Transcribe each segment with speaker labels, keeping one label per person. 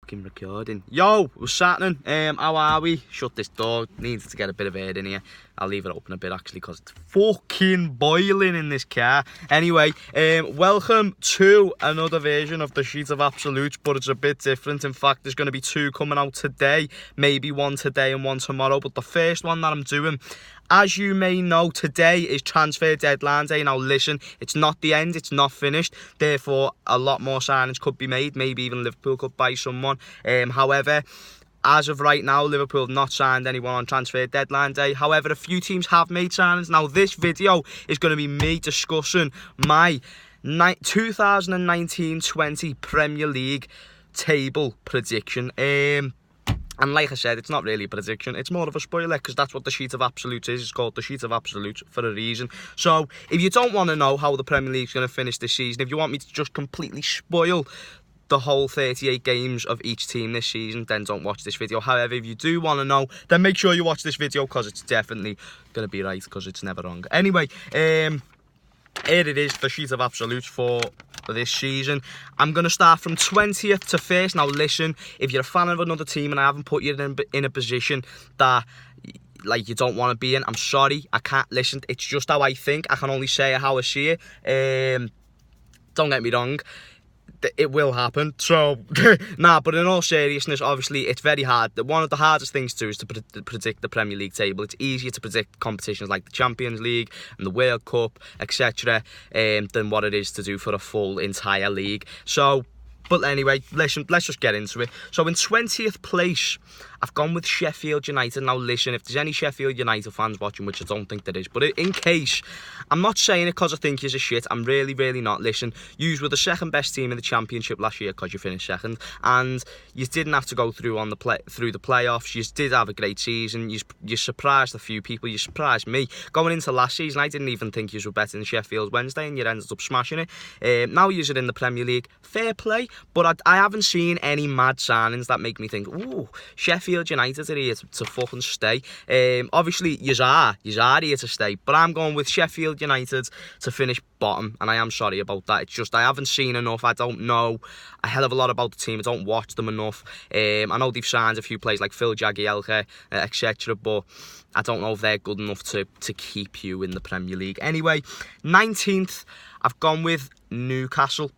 Speaker 1: fucking recording. Yo, what's happening? How are we? Shut this door. Needed to get a bit of air in here. I'll leave it open a bit actually because it's fucking boiling in this car. Anyway, welcome to another version of the Sheet of Absolutes, but it's a bit different. In fact, there's going to be two coming out today. Maybe one today and one tomorrow. But the first one that I'm doing, as you may know, today is transfer deadline day. Now listen, it's not the end, it's not finished. Therefore, a lot more signings could be made. Maybe even Liverpool could buy someone. However, as of right now, Liverpool have not signed anyone on transfer deadline day. However, a few teams have made signings. Now, this video is going to be me discussing my 2019-20 Premier League table prediction. And like I said, it's not really a prediction. It's more of a spoiler because that's what the Sheet of Absolutes is. It's called the Sheet of Absolutes for a reason. So, if you don't want to know how the Premier League's going to finish this season, if you want me to just completely spoil the whole 38 games of each team this season, then don't watch this video. However, if you do want to know, then make sure you watch this video because it's definitely going to be right because it's never wrong. Anyway, here it is, the Sheet of Absolutes for this season. I'm going to start from 20th to 1st. Now listen, if you're a fan of another team and I haven't put you in a position that like you don't want to be in, I'm sorry, I can't listen. It's just how I think. I can only say how I see it. Don't get me wrong, it will happen. So, but in all seriousness, obviously, it's very hard. One of the hardest things to do is to predict the Premier League table. It's easier to predict competitions like the Champions League and the World Cup, etc., than what it is to do for a full entire league. So, but anyway, listen, let's just get into it. So in 20th place, I've gone with Sheffield United. Now listen, if there's any Sheffield United fans watching, which I don't think there is, but in case, I'm not saying it because I think you're a shit. I'm really, really not. Listen, you were the second best team in the Championship last year because you finished second, and you didn't have to go through through the playoffs. You did have a great season. You surprised a few people. You surprised me. Going into last season, I didn't even think you were better than Sheffield Wednesday, and you ended up smashing it. Now you're in the Premier League. Fair play, but I haven't seen any mad signings that make me think, ooh, Sheffield United are here to fucking stay. Obviously, you are here to stay, but I'm going with Sheffield United to finish bottom, and I am sorry about that. It's just I haven't seen enough. I don't know a hell of a lot about the team. I don't watch them enough. I know they've signed a few players like Phil Jagielka, etc., but I don't know if they're good enough to keep you in the Premier League. Anyway, 19th, I've gone with Newcastle.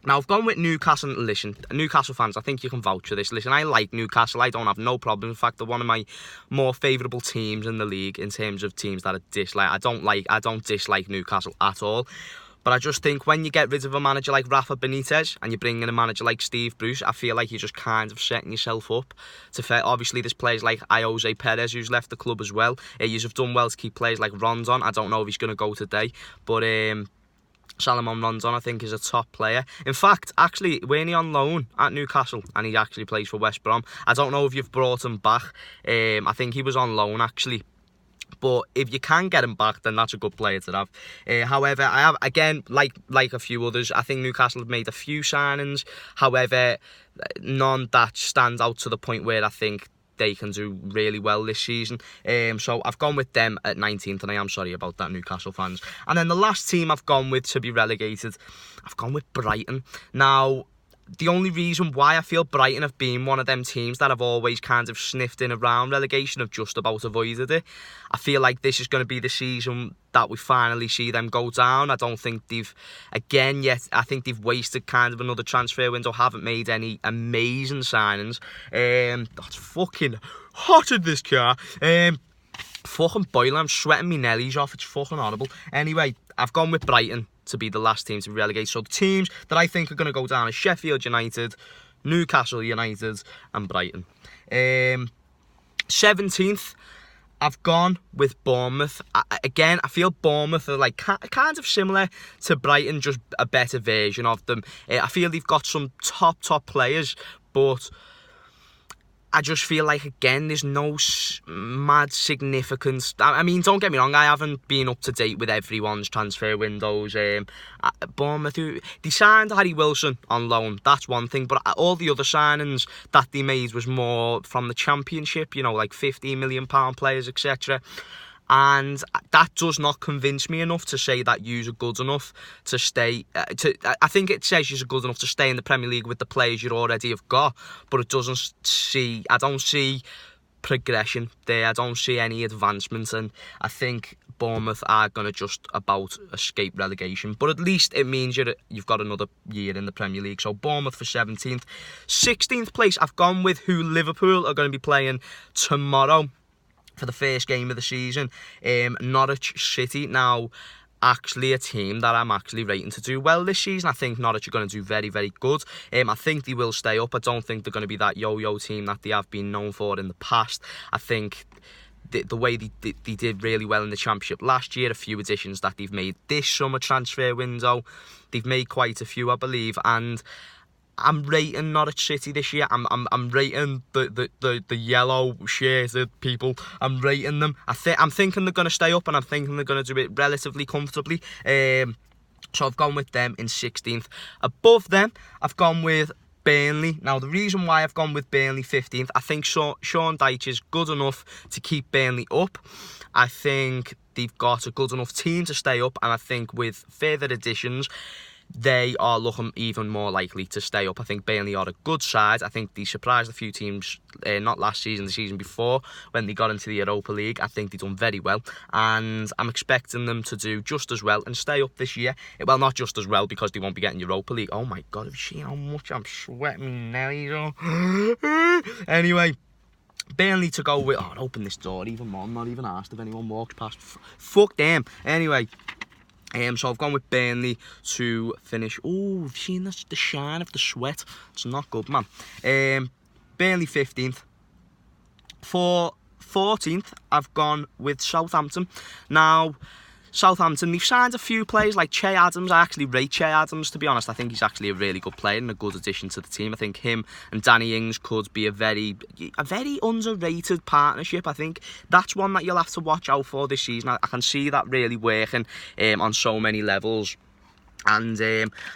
Speaker 1: Now, I've gone with Newcastle. Listen, Newcastle fans, I think you can vouch for this. Listen, I like Newcastle. I don't have no problem. In fact, they're one of my more favourable teams in the league in terms of teams that I dislike. I don't dislike Newcastle at all. But I just think when you get rid of a manager like Rafa Benitez and you bring in a manager like Steve Bruce, I feel like you're just kind of setting yourself up to fail. Obviously, there's players like Jose Perez who's left the club as well. You have done well to keep players like Rondon. I don't know if he's going to go today, but Salomon Rondon, I think, is a top player. In fact, actually, weren't he on loan at Newcastle? And he actually plays for West Brom. I don't know if you've brought him back. I think he was on loan, actually. But if you can get him back, then that's a good player to have. However, I have, again, like a few others, I think Newcastle have made a few signings. However, none that stand out to the point where I think they can do really well this season. So I've gone with them at 19th, and I am sorry about that, Newcastle fans. And then the last team I've gone with to be relegated, I've gone with Brighton. Now, the only reason why I feel Brighton have been one of them teams that have always kind of sniffed in around relegation, have just about avoided it. I feel like this is going to be the season that we finally see them go down. I don't think they've, again, yet, I think they've wasted kind of another transfer window, haven't made any amazing signings. That's fucking hot in this car. Fucking boiling, I'm sweating my nellies off, it's fucking horrible. Anyway, I've gone with Brighton to be the last team to be relegated. So the teams that I think are going to go down are Sheffield United, Newcastle United and Brighton. 17th, I've gone with Bournemouth. Again, I feel Bournemouth are like kind of similar to Brighton, just a better version of them. I feel they've got some top players, but I just feel like, again, there's no mad significance. I mean, don't get me wrong, I haven't been up to date with everyone's transfer windows. Bournemouth, they signed Harry Wilson on loan, that's one thing, but all the other signings that they made was more from the Championship, you know, like £15 million players, etc. And that does not convince me enough to say that you're good enough to stay. I think it says you're good enough to stay in the Premier League with the players you already have got, but it doesn't see. I don't see progression there. I don't see any advancement, and I think Bournemouth are going to just about escape relegation. But at least it means you've got another year in the Premier League. So Bournemouth for 17th. 16th place, I've gone with who Liverpool are going to be playing tomorrow for the first game of the season. Norwich City. Now, actually a team that I'm actually rating to do well this season. I think Norwich are going to do very, very good. I think they will stay up. I don't think they're going to be that yo-yo team that they have been known for in the past. I think the way they did really well in the Championship last year, a few additions that they've made this summer transfer window, they've made quite a few, I believe, and I'm rating Norwich City this year. I'm rating the yellow shirted people. I'm rating them. I'm thinking they're going to stay up, and I'm thinking they're going to do it relatively comfortably. So I've gone with them in 16th. Above them, I've gone with Burnley. Now, the reason why I've gone with Burnley 15th, I think Sean Dyche is good enough to keep Burnley up. I think they've got a good enough team to stay up, and I think with further additions, they are looking even more likely to stay up. I think Burnley are a good side. I think they surprised a few teams, not last season, the season before, when they got into the Europa League. I think they've done very well, and I'm expecting them to do just as well and stay up this year. Well, not just as well, because they won't be getting Europa League. Oh my God, have you seen how much I'm sweating now? Anyway, Burnley to go with. Oh, I'll open this door even more. I'm not even asked if anyone walks past. Fuck them. Anyway. So I've gone with Burnley to finish. Oh, have you seen this? The shine of the sweat. It's not good, man. Burnley 15th. For 14th, I've gone with Southampton. Now, Southampton, they've signed a few players like Che Adams. I actually rate Che Adams, to be honest. I think he's actually a really good player and a good addition to the team. I think him and Danny Ings could be a very underrated partnership. I think that's one that you'll have to watch out for this season. I can see that really working on so many levels. And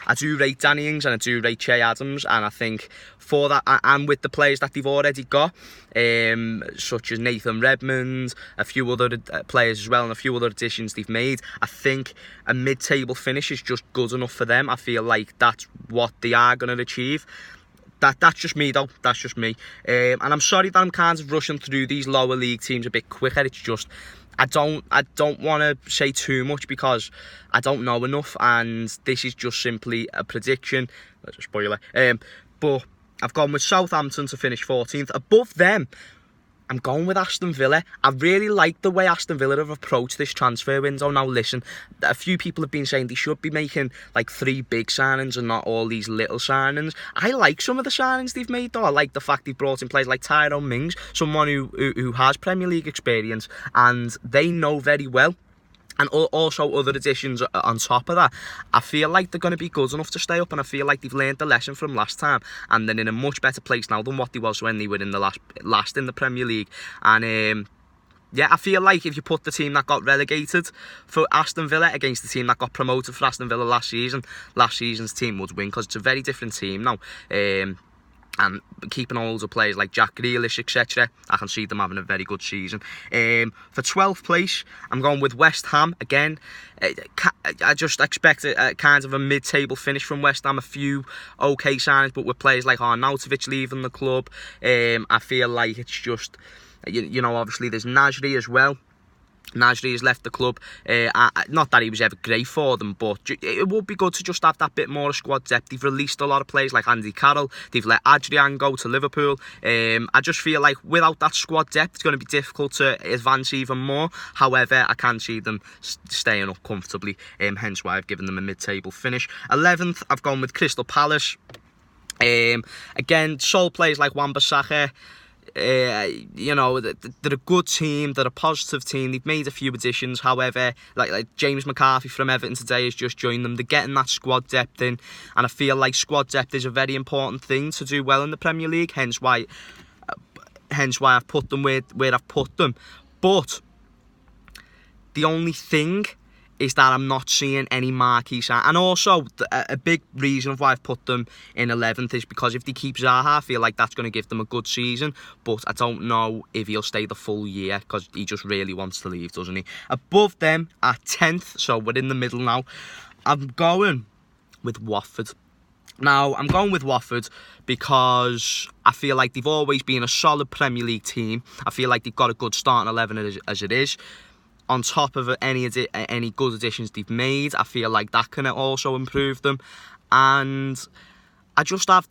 Speaker 1: I do rate Danny Ings and I do rate Che Adams, and I think for that, and with the players that they've already got, such as Nathan Redmond, a few other players as well, and a few other additions they've made, I think a mid-table finish is just good enough for them. I feel like that's what they are going to achieve. That's just me though, that's just me. And I'm sorry that I'm kind of rushing through these lower league teams a bit quicker. It's just, I don't want to say too much because I don't know enough, and this is just simply a prediction. That's a spoiler. But I've gone with Southampton to finish 14th. Above them, I'm going with Aston Villa. I really like the way Aston Villa have approached this transfer window. Now, listen, a few people have been saying they should be making like 3 big signings and not all these little signings. I like some of the signings they've made, though. I like the fact they've brought in players like Tyrone Mings, someone who has Premier League experience, and they know very well. And also other additions on top of that. I feel like they're going to be good enough to stay up, and I feel like they've learned the lesson from last time, and they're in a much better place now than what they was when they were in the last in the Premier League. And yeah, I feel like if you put the team that got relegated for Aston Villa against the team that got promoted for Aston Villa last season, last season's team would win, because it's a very different team now. And keeping all the players like Jack Grealish, etc., I can see them having a very good season. For 12th place, I'm going with West Ham. Again, I just expect a kind of a mid-table finish from West Ham. A few okay signings, but with players like Arnautovic leaving the club, I feel like it's just, you know, obviously there's Nasri as well. Nasri has left the club. Not that he was ever great for them, but it would be good to just have that bit more squad depth. They've released a lot of players like Andy Carroll. They've let Adrian go to Liverpool. I just feel like without that squad depth, it's going to be difficult to advance even more. However, I can see them staying up comfortably, hence why I've given them a mid-table finish. 11th, I've gone with Crystal Palace. Again, sole players like Wan-Bissaka. You know, they're a good team, they're a positive team. They've made a few additions. However, like James McCarthy from Everton today has just joined them. They're getting that squad depth in, and I feel like squad depth is a very important thing to do well in the Premier League, hence why I've put them where I've put them. But the only thing is that I'm not seeing any marquee sign. And also, a big reason why I've put them in 11th is because if they keep Zaha, I feel like that's going to give them a good season. But I don't know if he'll stay the full year because he just really wants to leave, doesn't he? Above them at 10th, so we're in the middle now, I'm going with Watford. Now, I'm going with Watford because I feel like they've always been a solid Premier League team. I feel like they've got a good starting 11 as it is. On top of any good additions they've made, I feel like that can also improve them. And I just have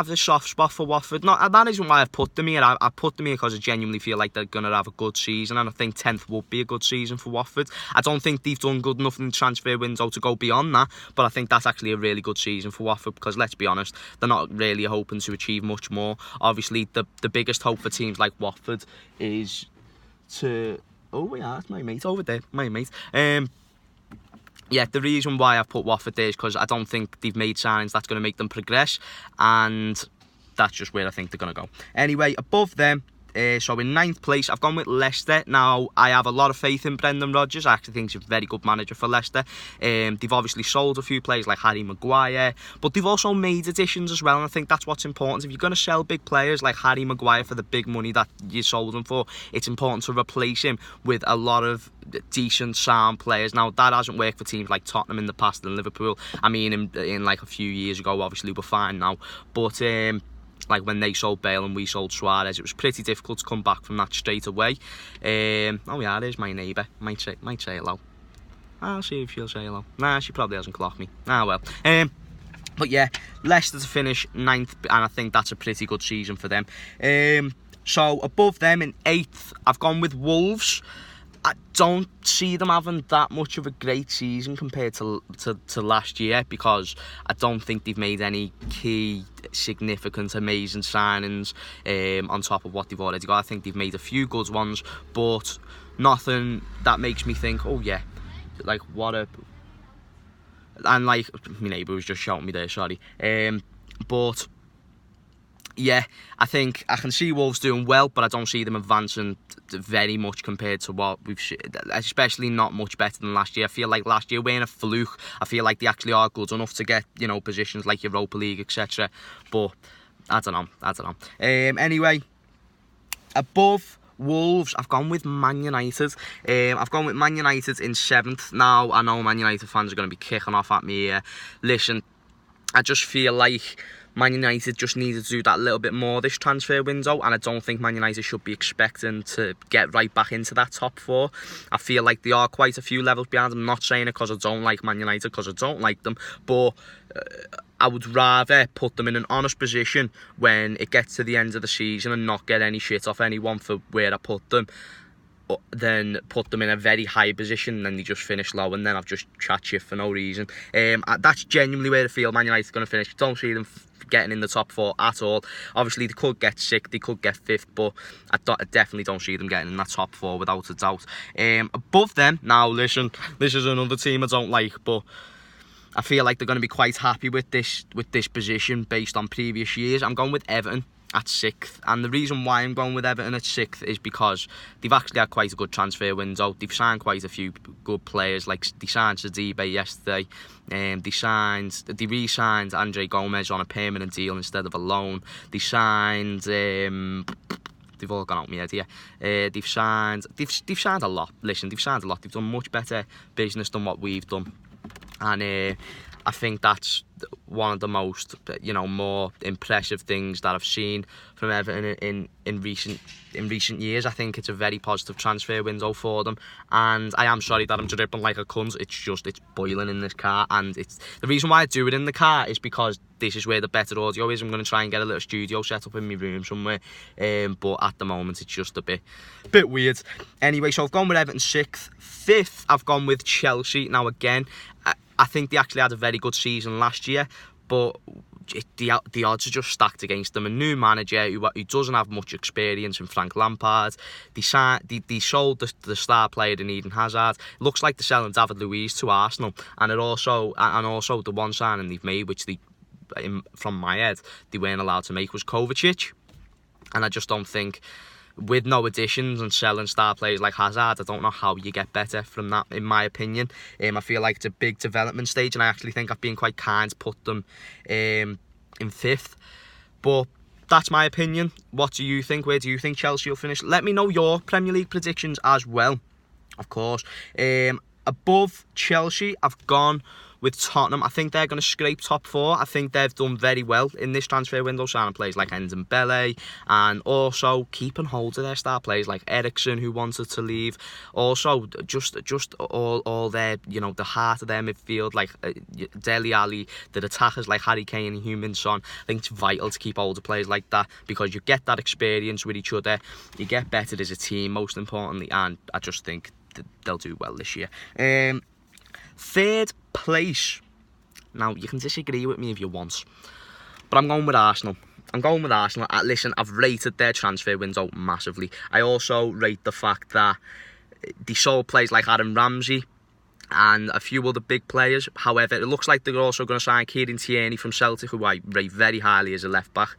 Speaker 1: this soft spot for Watford. That isn't why I've put them here. I put them here because I genuinely feel like they're going to have a good season, and I think 10th would be a good season for Watford. I don't think they've done good enough in the transfer window to go beyond that, but I think that's actually a really good season for Watford because, let's be honest, they're not really hoping to achieve much more. Obviously, the biggest hope for teams like Watford is to... Oh, yeah, that's my mate over there. My mate. Yeah, the reason why I've put Watford there is because I don't think they've made signings that's going to make them progress, and that's just where I think they're going to go. Anyway, above them, so in 9th place, I've gone with Leicester. Now, I have a lot of faith in Brendan Rodgers. I actually think he's a very good manager for Leicester. They've obviously sold a few players like Harry Maguire, but they've also made additions as well, and I think that's what's important. If you're going to sell big players like Harry Maguire for the big money that you sold them for, it's important to replace him with a lot of decent, sound players. Now, that hasn't worked for teams like Tottenham in the past and Liverpool. I mean, in like a few years ago, obviously, we're fine now, but... like when they sold Bale and we sold Suarez, it was pretty difficult to come back from that straight away. Oh yeah, there's my neighbour. Might say hello. I'll see if she'll say hello. Nah, she probably hasn't clocked me. Ah well. But yeah, Leicester to finish 9th, and I think that's a pretty good season for them. So above them in 8th, I've gone with Wolves. I don't see them having that much of a great season compared to last year because I don't think they've made any key, significant, amazing signings on top of what they've already got. I think they've made a few good ones, but nothing that makes me think, oh yeah, like what a... And like, my neighbour was just shouting me there, sorry. But... yeah, I think I can see Wolves doing well, but I don't see them advancing very much compared to what we've... especially not much better than last year. I feel like last year weren't a fluke. I feel like they actually are good enough to get, you know, positions like Europa League, etc. But I don't know. Anyway, above Wolves, I've gone with Man United. I've gone with Man United in 7th. Now, I know Man United fans are going to be kicking off at me here. Listen, I just feel like Man United just needed to do that little bit more this transfer window, and I don't think Man United should be expecting to get right back into that top 4. I feel like they are quite a few levels behind. I'm not saying it because I don't like Man United, because I don't like them, but I would rather put them in an honest position when it gets to the end of the season and not get any shit off anyone for where I put them, then put them in a very high position and then they just finish low and then I've just chat shit for no reason. That's genuinely where I feel Man United's going to finish. Don't see them getting in the top 4 at all. Obviously they could get 6th, they could get 5th, but I definitely don't see them getting in that top 4 without a doubt. Above them, now listen, this is another team I don't like, but I feel like they're going to be quite happy with this position based on previous years. I'm going with Everton at 6th, and the reason why I'm going with Everton at 6th is because they've actually had quite a good transfer window. They've signed quite a few good players, like they signed Sidibe yesterday. They re-signed Andre Gomez on a permanent deal instead of a loan. They signed they've all gone out my head here. They've signed a lot. Listen, they've signed a lot. They've done much better business than what we've done, and I think that's one of the most, more impressive things that I've seen from Everton in recent years. I think it's a very positive transfer window for them, and I am sorry that I'm dripping like a cunt. It's boiling in this car, and it's the reason why I do it in the car is because this is where the better audio is. I'm going to try and get a little studio set up in my room somewhere, but at the moment it's just a bit weird. Anyway, so I've gone with Everton 6th. 5th, I've gone with Chelsea. Now again, I think they actually had a very good season last year, but the odds are just stacked against them. A new manager who doesn't have much experience in Frank Lampard. They sold the star player in Eden Hazard. It looks like they're selling David Luiz to Arsenal, and also the one signing they've made, which from my head they weren't allowed to make, was Kovacic. And I just don't think with no additions and selling star players like Hazard, I don't know how you get better from that, in my opinion. I feel like it's a big development stage, and I actually think I've been quite kind to put them in 5th. But that's my opinion. What do you think? Where do you think Chelsea will finish? Let me know your Premier League predictions as well, of course. Above Chelsea, I've gone with Tottenham. I think they're going to scrape top 4. I think they've done very well in this transfer window, signing players like Aston Villa, and also keeping hold of their star players like Eriksen, who wanted to leave. Also, just all their, you know, the heart of their midfield, like Dele Alli, the attackers like Harry Kane and Heung-min Son. I think it's vital to keep hold of players like that, because you get that experience with each other, you get better as a team, most importantly, and I just think they'll do well this year. 3rd place. Now, you can disagree with me if you want, but I'm going with Arsenal. Listen, I've rated their transfer window massively. I also rate the fact that they sold players like Aaron Ramsey and a few other big players. However, it looks like they're also going to sign Kieran Tierney from Celtic, who I rate very highly as a left back.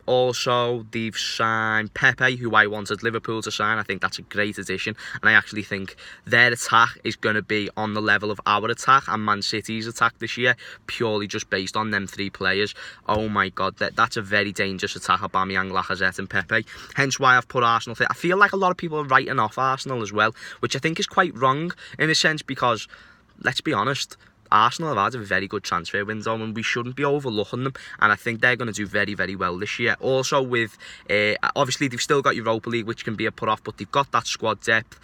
Speaker 1: Also, they've signed Pepe, who I wanted Liverpool to sign. I think that's a great addition, and I actually think their attack is going to be on the level of our attack and Man City's attack this year, purely just based on them 3 players. Oh my god, that's a very dangerous attack, Aubameyang, Lacazette and Pepe. Hence why I've put Arsenal. I feel like a lot of people are writing off Arsenal as well, which I think is quite wrong in a sense, because, let's be honest, Arsenal have had a very good transfer window and we shouldn't be overlooking them, and I think they're going to do very, very well this year. Also, with obviously they've still got Europa League, which can be a put off, but they've got that squad depth.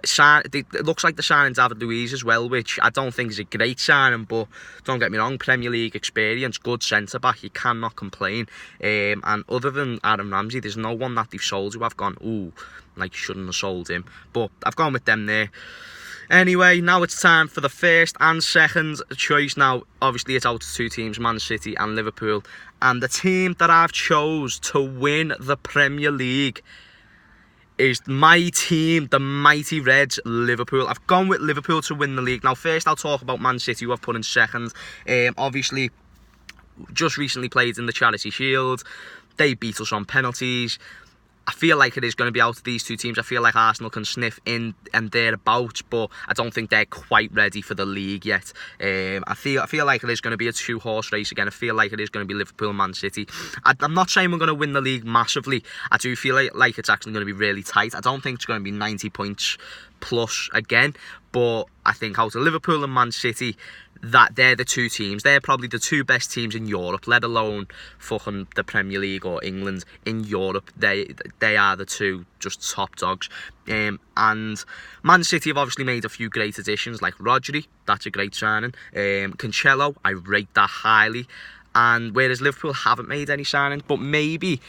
Speaker 1: It looks like they're signing David Luiz as well, which I don't think is a great signing, but don't get me wrong, Premier League experience, good centre back, you cannot complain. And other than Aaron Ramsey, there's no one that they've sold who I've gone, ooh, like, you shouldn't have sold him, but I've gone with them there. Anyway, now it's time for the 1st and 2nd choice. Now, obviously, it's out to 2 teams, Man City and Liverpool. And the team that I've chose to win the Premier League is my team, the mighty Reds, Liverpool. I've gone with Liverpool to win the league. Now, first, I'll talk about Man City, who I've put in 2nd. Obviously, just recently played in the Charity Shield. They beat us on penalties. I feel like it is going to be out of these 2 teams. I feel like Arsenal can sniff in and thereabouts, but I don't think they're quite ready for the league yet. I feel like it is going to be a 2-horse race again. I feel like it is going to be Liverpool and Man City. I'm not saying we're going to win the league massively. I do feel like it's actually going to be really tight. I don't think it's going to be 90 points plus again, but I think out of Liverpool and Man City, that they're the 2 teams. They're probably the 2 best teams in Europe, let alone fucking the Premier League or England. In Europe, they are the 2 just top dogs. And Man City have obviously made a few great additions, like Rodri, that's a great signing. Cancelo, I rate that highly. And whereas Liverpool haven't made any signings, but maybe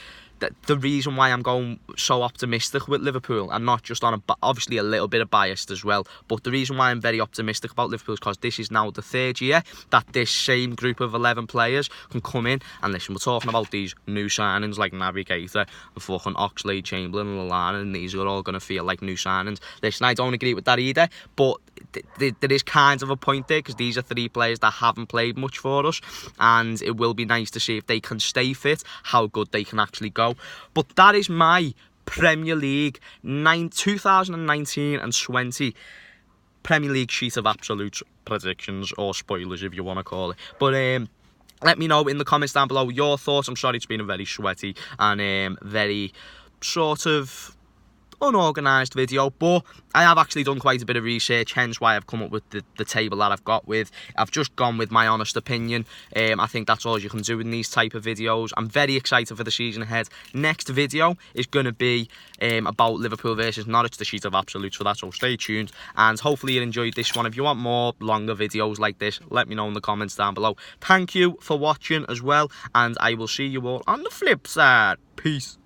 Speaker 1: the reason why I'm going so optimistic with Liverpool, and not just on obviously a little bit of bias as well, but the reason why I'm very optimistic about Liverpool is because this is now the 3rd year that this same group of 11 players can come in. And listen, we're talking about these new signings like Navigator and fucking Oxlade, Chamberlain and Lallana, and these are all going to feel like new signings. Listen, I don't agree with that either, but there is kind of a point there, because these are 3 players that haven't played much for us, and it will be nice to see if they can stay fit, how good they can actually go. But that is my Premier League 2019 and 20 Premier League sheet of absolute predictions, or spoilers if you want to call it. But let me know in the comments down below your thoughts. I'm sorry it's been a very sweaty and very sort of unorganised video, but I have actually done quite a bit of research, hence why I've come up with the table that I've got with. I've just gone with my honest opinion. I think that's all you can do in these type of videos. I'm very excited for the season ahead. Next video is going to be about Liverpool versus Norwich, the sheet of absolutes for that, so stay tuned, and hopefully you enjoyed this one. If you want more longer videos like this, let me know in the comments down below. Thank you for watching as well, and I will see you all on the flip side. Peace.